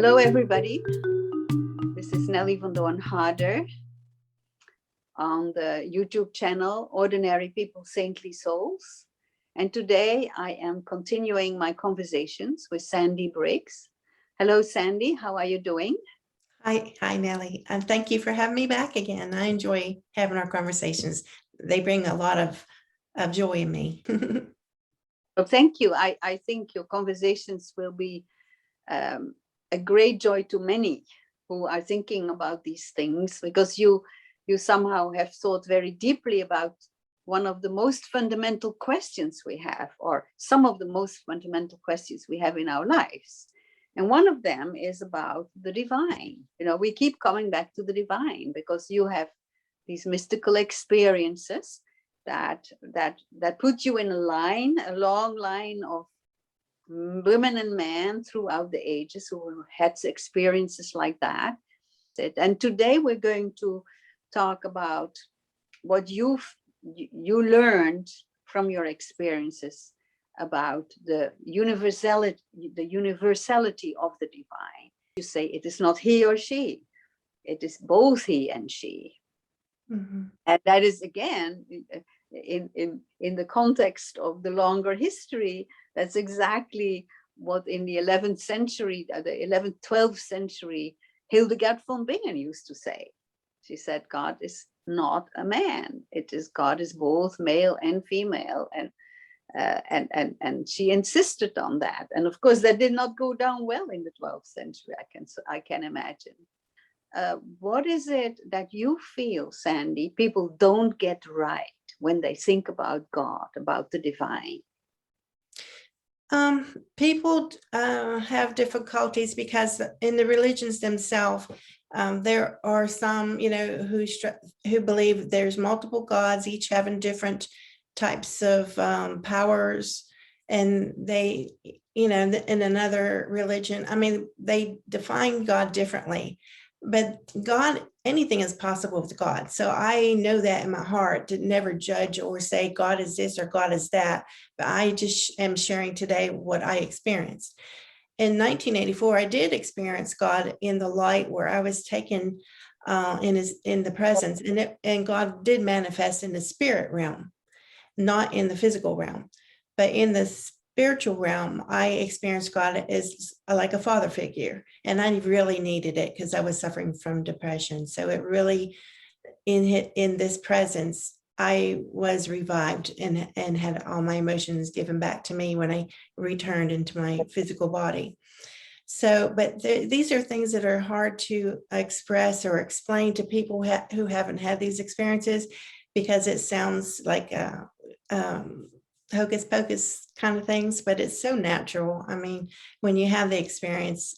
Hello, everybody. This is Nelly van Doorn Harder on the YouTube channel, Ordinary People, Saintly Souls. And today I am continuing my conversations with Sandy Briggs. Hello, Sandy. How are you doing? Hi, Nelly. And thank you for having me back again. I enjoy having our conversations. They bring a lot of joy in me. Well, thank you. I think your conversations will be a great joy to many who are thinking about these things, because you somehow have thought very deeply about one of the most fundamental questions we have, or some of the most fundamental questions we have in our lives. And one of them is about the divine. You know, we keep coming back to the divine because you have these mystical experiences that put you in a long line of women and men throughout the ages who had experiences like that. And today we're going to talk about what you learned from your experiences about the universality of the divine. You say it is not he or she, it is both he and she. Mm-hmm. And that is, again, in the context of the longer history, that's exactly what in the 11th century, the 11th, 12th century, Hildegard von Bingen used to say. She said, God is not a man. God is both male and female. And she insisted on that. And of course, that did not go down well in the 12th century, I can imagine. What is it that you feel, Sandy, people don't get right when they think about God, about the divine? People have difficulties because in the religions themselves, there are some, who believe there's multiple gods, each having different types of powers, and they, in another religion, they define God differently. But God, anything is possible with God. So I know that in my heart to never judge or say God is this or God is that. But I just am sharing today what I experienced. In 1984, I did experience God in the light, where I was taken in the presence, and God did manifest in the spirit realm, not in the physical realm, but in the spiritual realm. I experienced God as like a father figure, and I really needed it because I was suffering from depression. So it really, in this presence, I was revived and had all my emotions given back to me when I returned into my physical body. So, but these are things that are hard to express or explain to people who haven't had these experiences, because it sounds like hocus pocus kind of things, but it's so natural. When you have the experience,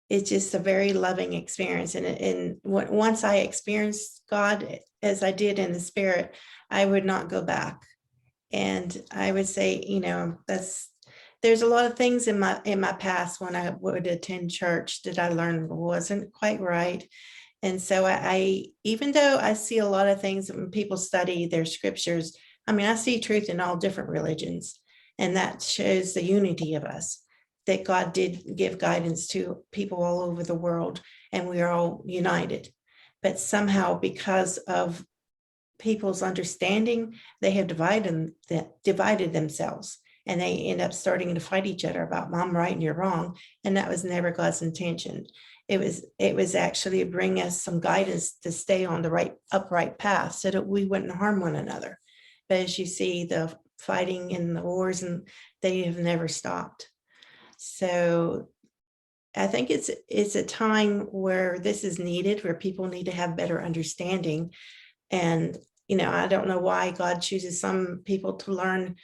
it's just a very loving experience. And once I experienced God as I did in the spirit, I would not go back. And I would say, there's a lot of things in my past when I would attend church that I learned wasn't quite right. And so I even though I see a lot of things when people study their scriptures, I see truth in all different religions, and that shows the unity of us, that God did give guidance to people all over the world, and we are all united. But somehow, because of people's understanding, they have divided themselves, and they end up starting to fight each other about I'm right and you're wrong. And that was never God's intention. It was actually to bring us some guidance to stay on the upright path so that we wouldn't harm one another. But as you see, the fighting and the wars, and they have never stopped. So I think it's a time where this is needed, where people need to have better understanding. And, I don't know why God chooses some people to learn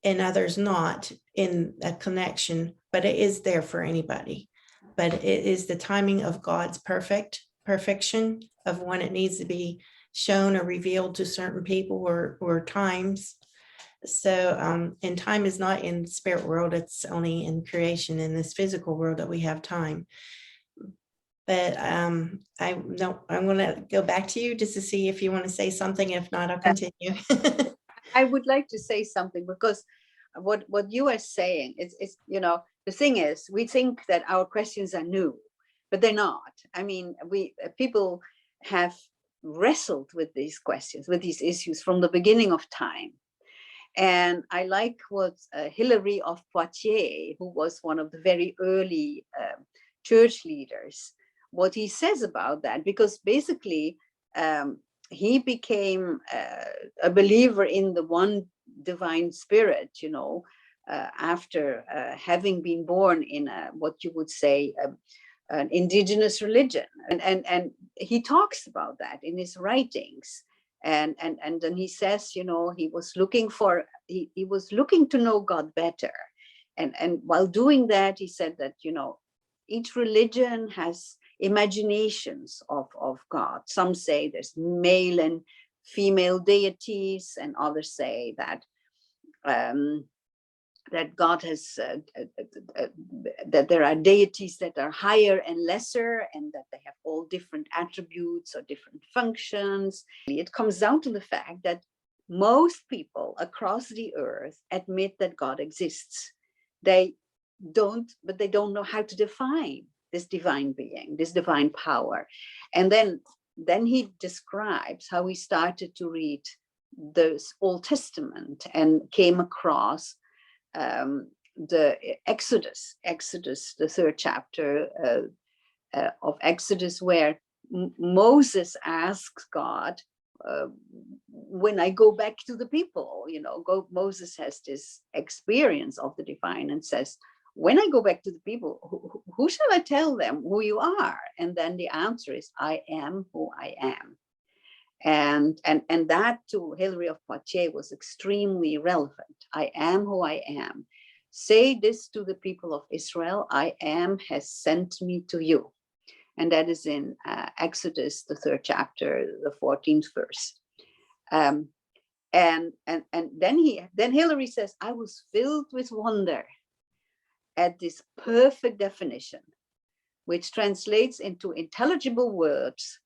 and others not in a connection, but it is there for anybody. But it is the timing of God's perfection of when it needs to be shown or revealed to certain people or times. So, and time is not in the spirit world, it's only in creation, in this physical world, that we have time. But I'm going to go back to you just to see if you want to say something. If not, I'll continue. I would like to say something, because what you are saying is the thing is, we think that our questions are new, but they're not. I mean, people have wrestled with these questions, with these issues from the beginning of time. And I like what Hilary of Poitiers, who was one of the very early church leaders, what he says about that, because basically he became a believer in the one divine spirit, after having been born in what you would say an indigenous religion. And he talks about that in his writings. And then he says, he was looking to know God better. And while doing that, he said that, each religion has imaginations of God. Some say there's male and female deities, and others say that that God has, that there are deities that are higher and lesser, and that they have all different attributes or different functions. It comes down to the fact that most people across the earth admit that God exists. They don't know how to define this divine being, this divine power. And then he describes how he started to read the Old Testament and came across the Exodus, the third chapter of Exodus, where Moses asks God, when I go back to the people, Moses has this experience of the divine and says, when I go back to the people, who shall I tell them who you are? And then the answer is, I am who I am. And that to Hilary of Poitiers was extremely relevant. I am who I am. Say this to the people of Israel, I am has sent me to you. And that is in Exodus, the third chapter, the 14th verse. And then Hilary says, I was filled with wonder at this perfect definition, which translates into intelligible words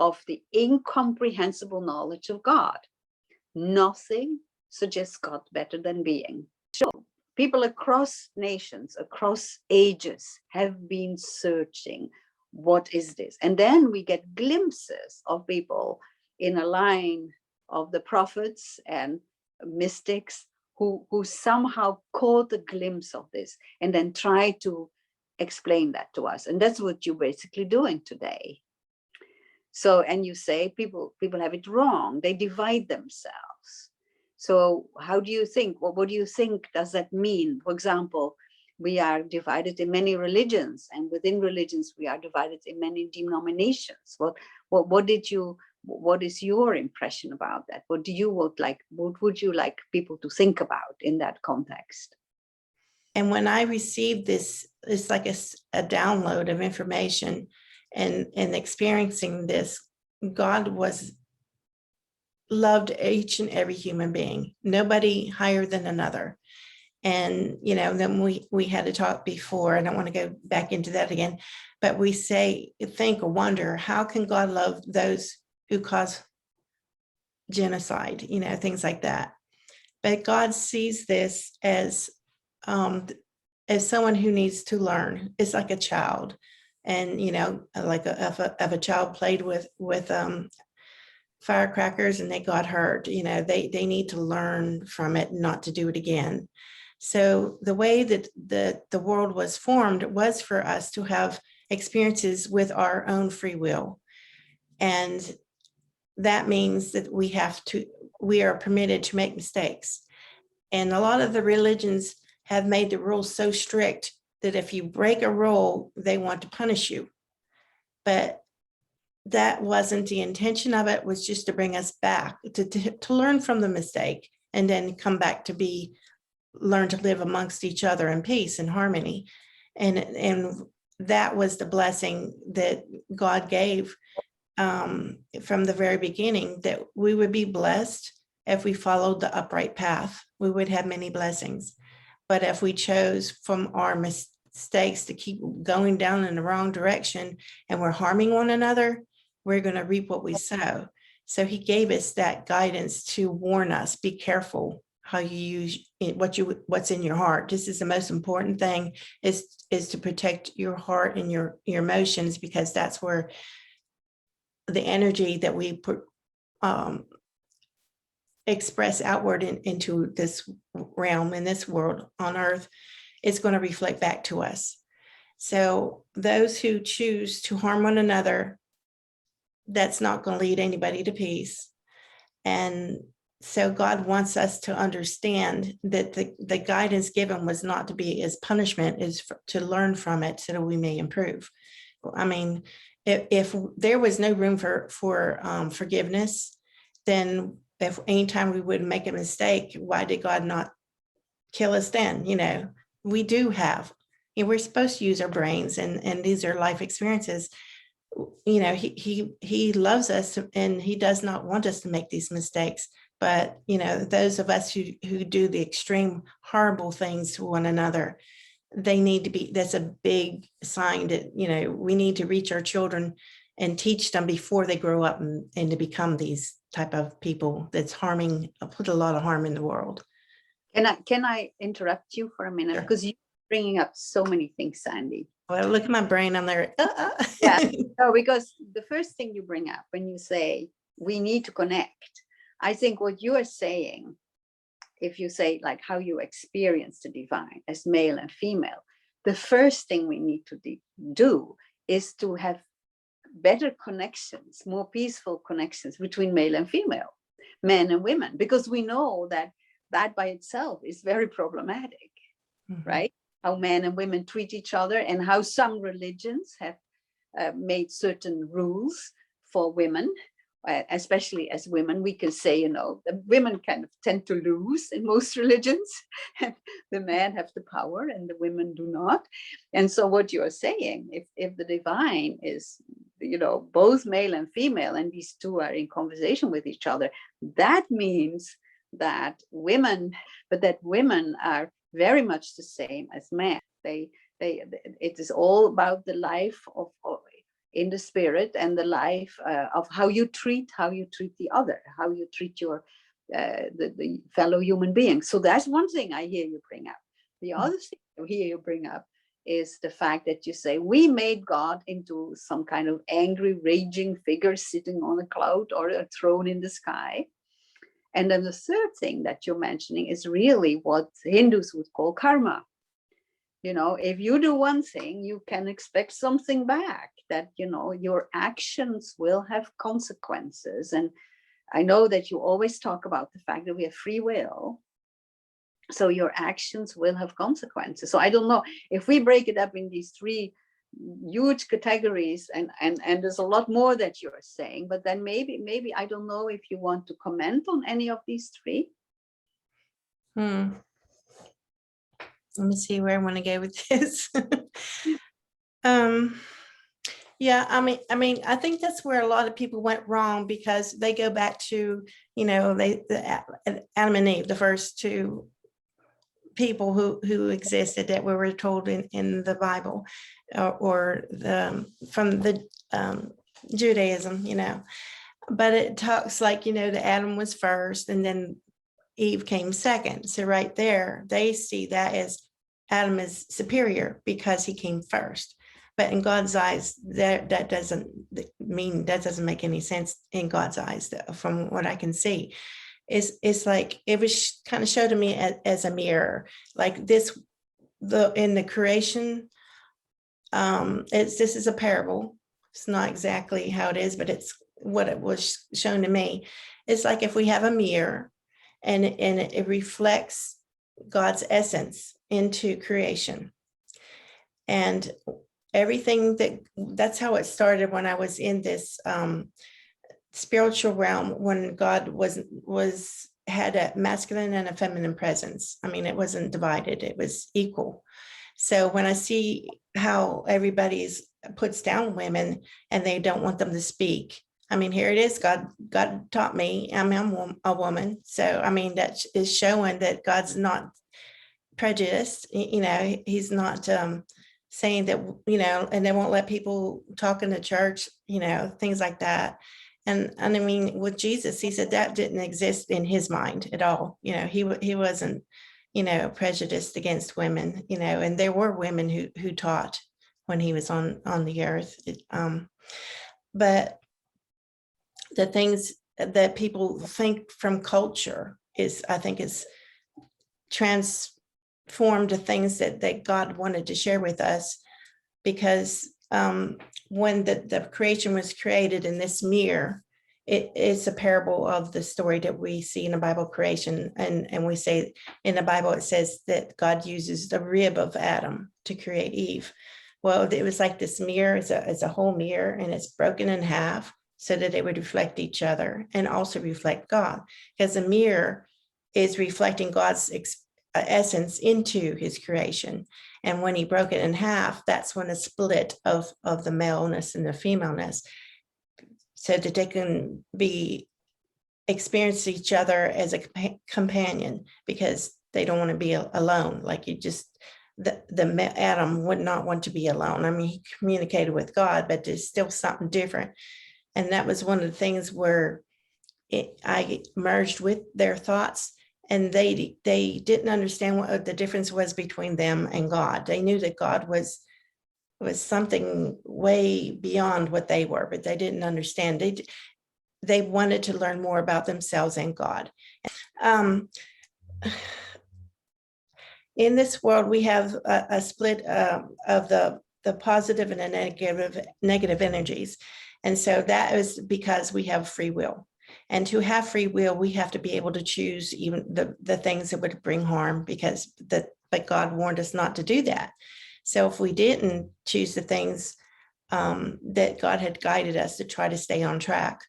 of the incomprehensible knowledge of God. Nothing suggests God better than being. So people across nations, across ages have been searching, what is this? And then we get glimpses of people in a line of the prophets and mystics who somehow caught a glimpse of this and then try to explain that to us. And that's what you're basically doing today. So, and you say people have it wrong. They divide themselves. So how do you think, what do you think does that mean? For example, we are divided in many religions, and within religions, we are divided in many denominations. What is your impression about that? What would you like people to think about in that context? And when I received this, it's like a download of information and experiencing this, God loved each and every human being, nobody higher than another. And, then we had to talk before, I don't want to go back into that again, but we think or wonder, how can God love those who cause genocide, things like that. But God sees this as someone who needs to learn. It's like a child. And, like if a child played with firecrackers and they got hurt, they need to learn from it, not to do it again. So the way that the world was formed was for us to have experiences with our own free will. And that means that we are permitted to make mistakes. And a lot of the religions have made the rules so strict that if you break a rule, they want to punish you. But that wasn't the intention of it, was just to bring us back, to learn from the mistake, and then come back to learn to live amongst each other in peace and harmony. And that was the blessing that God gave from the very beginning, that we would be blessed if we followed the upright path. We would have many blessings. But if we chose from our mistakes to keep going down in the wrong direction and we're harming one another, we're going to reap what we sow. So he gave us that guidance to warn us, be careful how you use it, what's in your heart. This is the most important thing, is to protect your heart and your emotions, because that's where the energy that we put express outward into this realm, in this world on earth, is going to reflect back to us. So those who choose to harm one another, that's not going to lead anybody to peace. And so God wants us to understand that the guidance given was not to be as punishment, is to learn from it so that we may improve. I mean, if there was no room for forgiveness, then if anytime we would make a mistake, why did God not kill us then? We do have, we're supposed to use our brains, and these are life experiences. He loves us, and he does not want us to make these mistakes. But those of us who do the extreme horrible things to one another, they need to be, that's a big sign that we need to reach our children and teach them before they grow up and to become these type of people that's put a lot of harm in the world. Can I interrupt you for a minute? Sure. Because you're bringing up so many things, Sandy. Well, look at my brain. I'm there. Yeah. No, because the first thing you bring up when you say we need to connect, I think what you are saying, if you say like how you experience the divine as male and female, the first thing we need to do is to have better connections, more peaceful connections between male and female, men and women, because we know that by itself is very problematic, right? How men and women treat each other, and how some religions have made certain rules for women, especially as women. We can say, the women kind of tend to lose in most religions, and the men have the power and the women do not. And so what you are saying, if the divine is, both male and female, and these two are in conversation with each other, that means that women are very much the same as men. It is all about the life of in the spirit, and the life of how you treat the other, how you treat your the fellow human beings. So that's one thing I hear you bring up. The other thing I hear you bring up is the fact that you say we made God into some kind of angry, raging figure sitting on a cloud or a throne in the sky. And then the third thing that you're mentioning is really what Hindus would call karma. If you do one thing, you can expect something back, that, your actions will have consequences. And I know that you always talk about the fact that we have free will. So your actions will have consequences. So I don't know if we break it up in these three huge categories, and there's a lot more that you're saying, but then maybe I don't know if you want to comment on any of these three. Let me see where I want to go with this. Yeah, I mean, I think that's where a lot of people went wrong, because they go back to, Adam and Eve, the first two people who existed that we were told in the Bible, or from the Judaism, but it talks like, that Adam was first and then Eve came second. So right there, they see that as Adam is superior because he came first. But in God's eyes, that doesn't make any sense in God's eyes, from what I can see. It's like it was kind of showed to me as a mirror, like this, in the creation. This is a parable. It's not exactly how it is, but it's what it was shown to me. It's like if we have a mirror, and it reflects God's essence into creation, and everything that's how it started when I was in this spiritual realm, when God had a masculine and a feminine presence. I mean, it wasn't divided, it was equal. So when I see how everybody's puts down women and they don't want them to speak, I mean, here it is. God taught me. I'm a woman. So, I mean, that is showing that God's not prejudiced. He's not saying that, and they won't let people talk in the church, things like that. And I mean, with Jesus, he said that didn't exist in his mind at all. He wasn't, prejudiced against women, and there were women who taught when he was on the earth. But the things that people think from culture I think is transformed the things that God wanted to share with us, because when the creation was created in this mirror, it's a parable of the story that we see in the Bible creation. And we say in the Bible, it says that God uses the rib of Adam to create Eve. Well, it was like this mirror is a whole mirror, and it's broken in half so that it would reflect each other and also reflect God, because the mirror is reflecting God's essence into his creation. And when he broke it in half, that's when a split of the maleness and the femaleness, so that they can experience each other as a companion, because they don't want to be alone. Like the Adam would not want to be alone. I mean, he communicated with God, but there's still something different. And that was one of the things where I merged with their thoughts, and they didn't understand what the difference was between them and God. They knew that God was something way beyond what they were, but they didn't understand. They wanted to learn more about themselves and God. In this world, we have a split of the positive and the negative energies. And so that is because we have free will. And to have free will, we have to be able to choose even the things that would bring harm, but God warned us not to do that. So if we didn't choose the things that God had guided us to try to stay on track,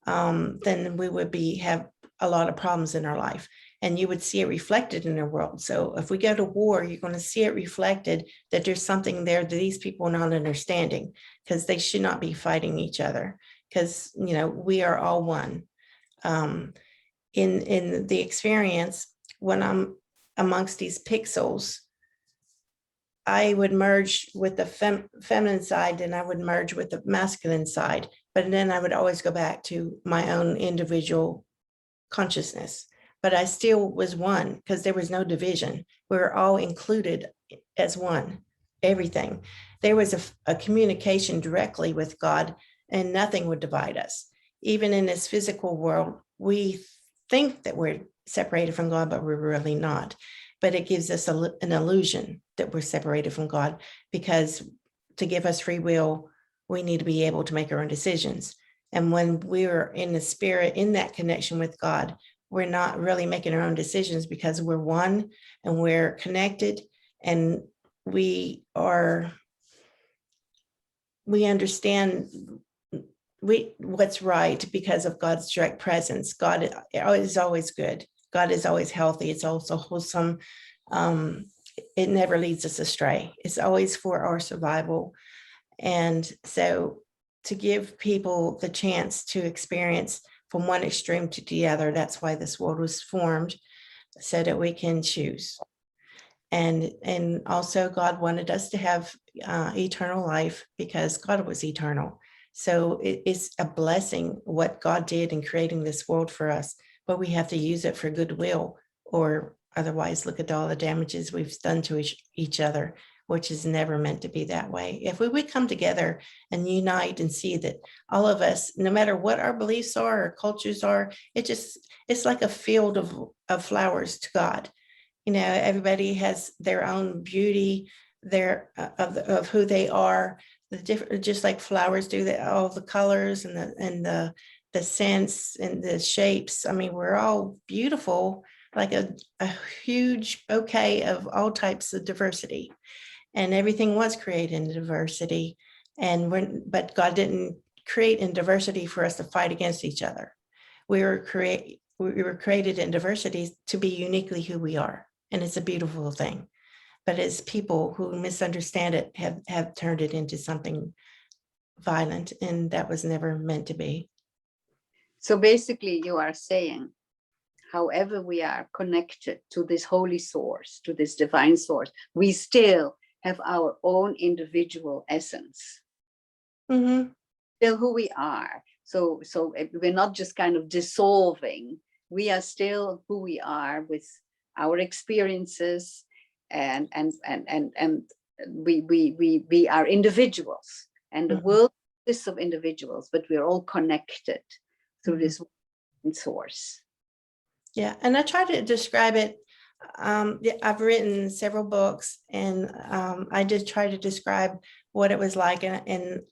then we would have a lot of problems in our life. And you would see it reflected in the world. So if we go to war, you're going to see it reflected that there's something there that these people are not understanding, because they should not be fighting each other, because we are all one. In the experience, when I'm amongst these pixels, I would merge with the feminine side, and I would merge with the masculine side, but then I would always go back to my own individual consciousness. But I still was one, because there was no division. We were all included as one, everything. There was a communication directly with God, and nothing would divide us. Even in this physical world, we think that we're separated from God, but we're really not. But it gives us an illusion that we're separated from God, because to give us free will, we need to be able to make our own decisions. And when we're in the spirit, in that connection with God, we're not really making our own decisions, because we're one and we're connected, and we understand what's right because of God's direct presence. God is always good. God is always healthy. It's also wholesome. It never leads us astray. It's always for our survival. And so to give people the chance to experience from one extreme to the other, that's why this world was formed, so that we can choose. And also God wanted us to have eternal life, because God was eternal. So it's a blessing what God did in creating this world for us, but we have to use it for goodwill, or otherwise look at all the damages we've done to each other, which is never meant to be that way. If we would come together and unite and see that all of us, no matter what our beliefs are or cultures are, it's like a field of flowers to God. Everybody has their own beauty, of who they are, just like flowers do, that all the colors and the scents and the shapes. I mean, we're all beautiful, like a huge bouquet of all types of diversity, and everything was created in diversity. But God didn't create in diversity for us to fight against each other. We were created in diversity to be uniquely who we are. And it's a beautiful thing. But as people who misunderstand it have turned it into something violent, and that was never meant to be. So basically you are saying, however we are connected to this holy source, to this divine source, we still have our own individual essence. Mm-hmm. Still who we are. So we're not just kind of dissolving. We are still who we are with our experiences, and we are individuals, and the Mhm, world consists of individuals, but we're all connected through mhm. this one source. Yeah, and I try to describe it. Yeah, I've written several books, and I did try to describe what it was like. And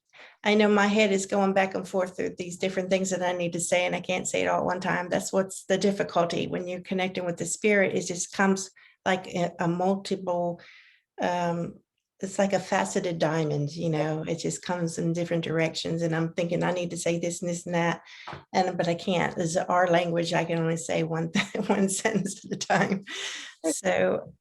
I know my head is going back and forth through these different things that I need to say, and I can't say it all at one time. That's what's the difficulty when you're connecting with the spirit. It just comes like a multiple, it's like a faceted diamond, it just comes in different directions. And I'm thinking I need to say this and this and that. But I can't. This is our language. I can only say one one sentence at a time. So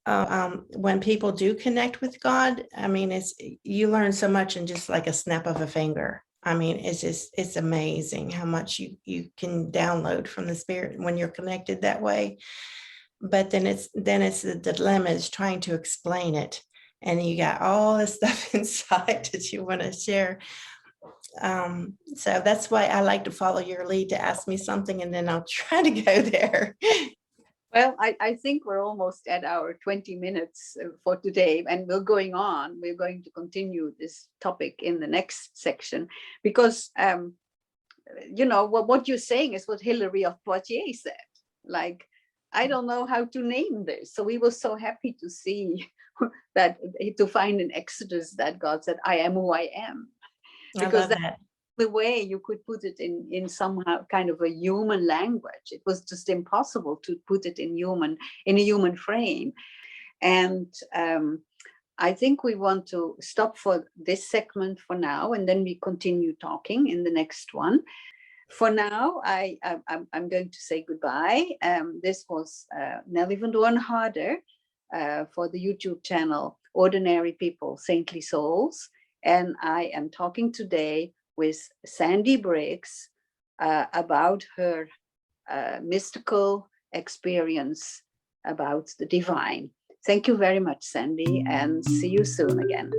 when people do connect with God, I mean, you learn so much in just like a snap of a finger. I mean, it's amazing how much you can download from the spirit when you're connected that way. But then it's the dilemma is trying to explain it. And you got all this stuff inside that you want to share. So that's why I like to follow your lead, to ask me something and then I'll try to go there. Well, I think we're almost at our 20 minutes for today, and we're going on. We're going to continue this topic in the next section, because, what you're saying is what Hilary of Poitiers said. Like, I don't know how to name this. So we were so happy to see that, to find in Exodus that God said, I am who I am. I Because love that's that. the way you could put it in somehow kind of a human language. It was just impossible to put it in a human frame. And I think we want to stop for this segment for now, and then we continue talking in the next one. For now, I'm going to say goodbye. This was Nelly van Doorn Harder for the YouTube channel Ordinary People, Saintly Souls. And I am talking today with Sandy Briggs about her mystical experience about the divine. Thank you very much, Sandy, and see you soon again.